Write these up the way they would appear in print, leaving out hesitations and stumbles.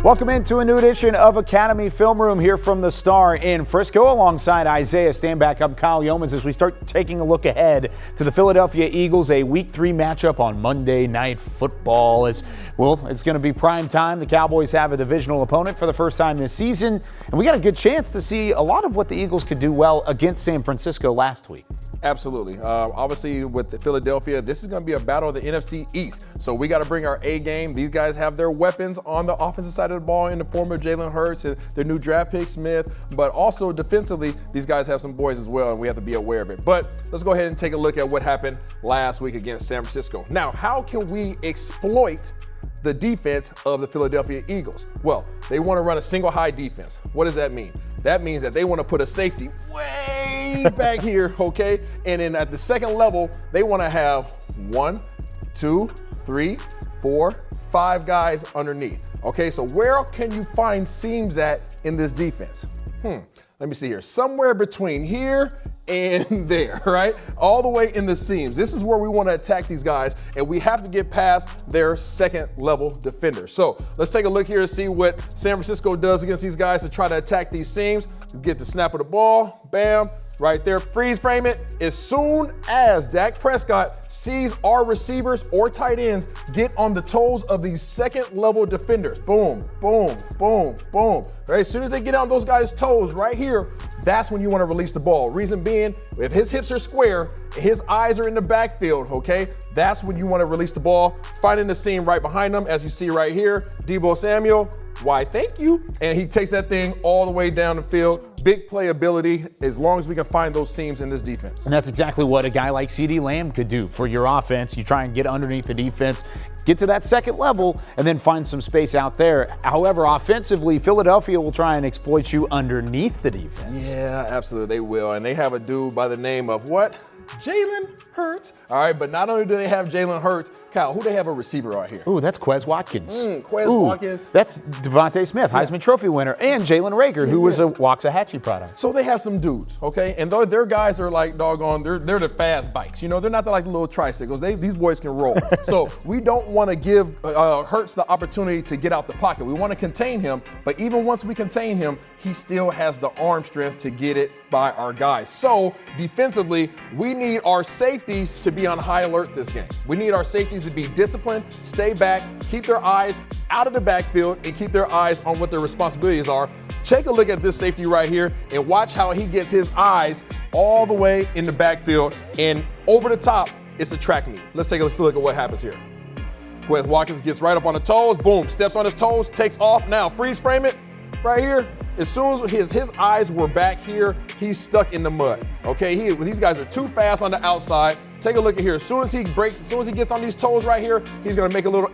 Welcome into a new edition of Academy Film Room here from the Star in Frisco alongside Isaiah Stanback. I'm Kyle Yeomans as we start taking a look ahead to the Philadelphia Eagles, a Week 3 matchup on Monday Night Football. It's going to be prime time. The Cowboys have a divisional opponent for the first time this season, and we got a good chance to see a lot of what the Eagles could do well against San Francisco last week. Absolutely. Obviously, with Philadelphia, this is going to be a battle of the NFC East. So we got to bring our A game. These guys have their weapons on the offensive side of the ball in the form of Jalen Hurts and their new draft pick Smith. But also defensively, these guys have some boys as well, and we have to be aware of it. But let's go ahead and take a look at what happened last week against San Francisco. Now, how can we exploit the defense of the Philadelphia Eagles? Well, they want to run a single high defense. What does that mean? That means that they want to put a safety way back here, okay? And then at the second level, they want to have 1, 2, 3, 4, 5 guys underneath. Okay, so where can you find seams at in this defense? Let me see here. Somewhere between here and there, right? All the way in the seams. This is where we want to attack these guys, and we have to get past their second level defenders. So let's take a look here and see what San Francisco does against these guys to try to attack these seams. Get the snap of the ball, bam, right there, freeze frame it. As soon as Dak Prescott sees our receivers or tight ends get on the toes of these second level defenders, boom, boom, boom, boom. Right, as soon as they get on those guys' toes right here, that's when you want to release the ball. Reason being, if his hips are square, his eyes are in the backfield, okay, that's when you want to release the ball. Finding the seam right behind them, as you see right here, Deebo Samuel, why thank you. And he takes that thing all the way down the field. Big playability as long as we can find those seams in this defense. And that's exactly what a guy like CeeDee Lamb could do for your offense. You try and get underneath the defense, get to that second level, and then find some space out there. However, offensively, Philadelphia will try and exploit you underneath the defense. Yeah, absolutely, they will. And they have a dude by the name of what? Jalen Hurts. All right, but not only do they have Jalen Hurts, Kyle, who they have a receiver right here? Ooh, that's Quez Watkins. Watkins. That's Devontae Smith, Heisman Trophy winner, and Jalen Rager, who was a Waxahachie product. So they have some dudes, okay? And though their guys are like doggone, they're the fast bikes. You know, they're not like the little tricycles. These boys can roll. So we don't want to give Hurts the opportunity to get out the pocket. We want to contain him, but even once we contain him, he still has the arm strength to get it by our guys. So defensively, we need our safeties to be on high alert this game. We need our safeties to be disciplined, stay back, keep their eyes out of the backfield, and keep their eyes on what their responsibilities are. Take a look at this safety right here and watch how he gets his eyes all the way in the backfield, and over the top, it's a track meet. Let's take a look at what happens here. Quez Watkins gets right up on the toes, boom, steps on his toes, takes off. Now freeze frame it right here. As soon as his eyes were back here, he's stuck in the mud. Okay, these guys are too fast on the outside. Take a look at here. As soon as he breaks, as soon as he gets on these toes right here, he's gonna make a little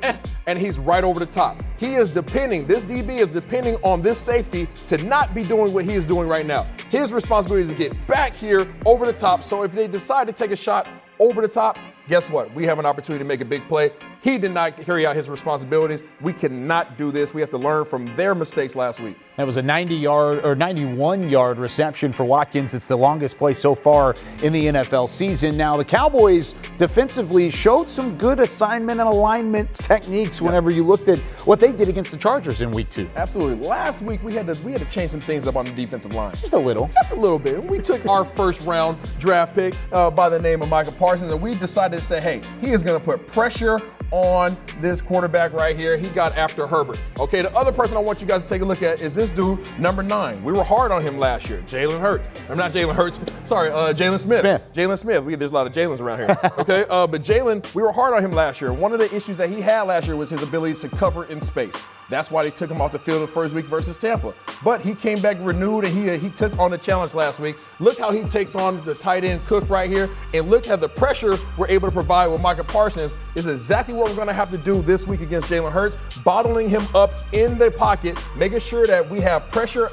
and he's right over the top. This DB is depending on this safety to not be doing what he is doing right now. His responsibility is to get back here over the top. So if they decide to take a shot over the top, guess what? We have an opportunity to make a big play. He did not carry out his responsibilities. We cannot do this. We have to learn from their mistakes last week. That was a 91-yard reception for Watkins. It's the longest play so far in the NFL season. Now, the Cowboys defensively showed some good assignment and alignment techniques whenever you looked at what they did against the Chargers in Week 2. Absolutely. Last week, we had to change some things up on the defensive line. Just a little. Just a little bit. We took our first-round draft pick by the name of Micah Parsons, and we decided to say, hey, he is going to put pressure on this quarterback right here. He got after Herbert. Okay, the other person I want you guys to take a look at is this dude, number 9. We were hard on him last year, Jalen Hurts. I'm not Jalen Hurts. Sorry, Jalen Smith. Jalen Smith. There's a lot of Jalen's around here. Okay, but Jalen, we were hard on him last year. One of the issues that he had last year was his ability to cover in space. That's why they took him off the field the first week versus Tampa. But he came back renewed, and he took on the challenge last week. Look how he takes on the tight end Cook right here, and look at the pressure we're able to provide with Micah Parsons. Is exactly what we're going to have to do this week against Jalen Hurts, bottling him up in the pocket, making sure that we have pressure.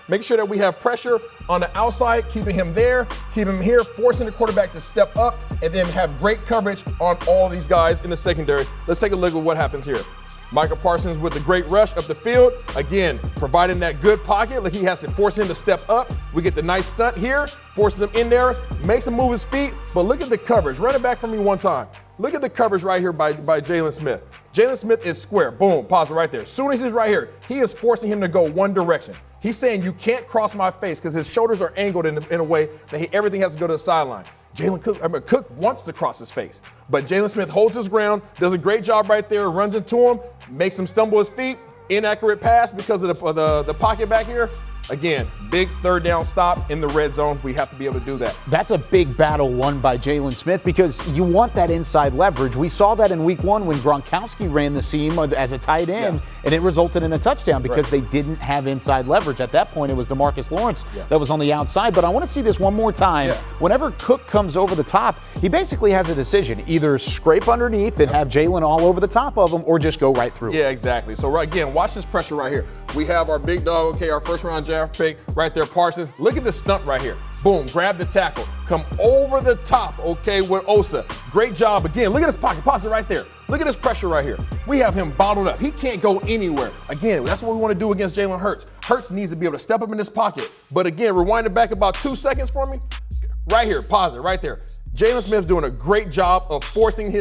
Making sure that we have pressure on the outside, keeping him there, keeping him here, forcing the quarterback to step up, and then have great coverage on all these guys in the secondary. Let's take a look at what happens here. Micah Parsons with the great rush up the field. Again, providing that good pocket, like he has to force him to step up. We get the nice stunt here, forces him in there, makes him move his feet, but look at the coverage. Run it back for me one time. Look at the coverage right here by Jalen Smith. Jalen Smith is square. Boom, pause it right there. As soon as he's right here, he is forcing him to go one direction. He's saying, you can't cross my face, because his shoulders are angled in a way that everything has to go to the sideline. Cook wants to cross his face, but Jalen Smith holds his ground, does a great job right there, runs into him, makes him stumble his feet. Inaccurate pass because of the pocket back here. Again, big third down stop in the red zone. We have to be able to do that. That's a big battle won by Jalen Smith, because you want that inside leverage. We saw that in week 1 when Gronkowski ran the seam as a tight end, and it resulted in a touchdown because they didn't have inside leverage. At that point, it was DeMarcus Lawrence that was on the outside. But I want to see this one more time. Whenever Cook comes over the top, he basically has a decision. Either scrape underneath and have Jalen all over the top of him, or just go right through. Yeah, exactly. So again, watch this pressure right here. We have our big dog, okay, our first round draft pick right there, Parsons. Look at this stunt right here. Boom, grab the tackle, come over the top, okay, with Osa. Great job. Again, look at this pocket, pause it right there. Look at this pressure right here. We have him bottled up. He can't go anywhere. Again, that's what we want to do against Jalen Hurts. Hurts needs to be able to step up in this pocket. But again, rewind it back about 2 seconds for me. Right here, pause it right there. Jalen Smith's doing a great job of forcing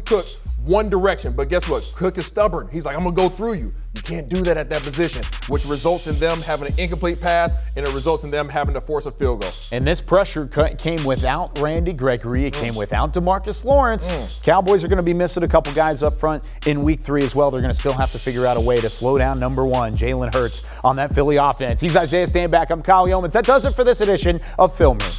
Cook one direction. But guess what? Cook is stubborn. He's like, I'm going to go through you. You can't do that at that position, which results in them having an incomplete pass, and it results in them having to force a field goal. And this pressure came without Randy Gregory. It came without DeMarcus Lawrence. Cowboys are going to be missing a couple guys up front in week 3 as well. They're going to still have to figure out a way to slow down number 1, Jalen Hurts, on that Philly offense. He's Isaiah Stanback. I'm Kyle Yeomans. That does it for this edition of Film Room.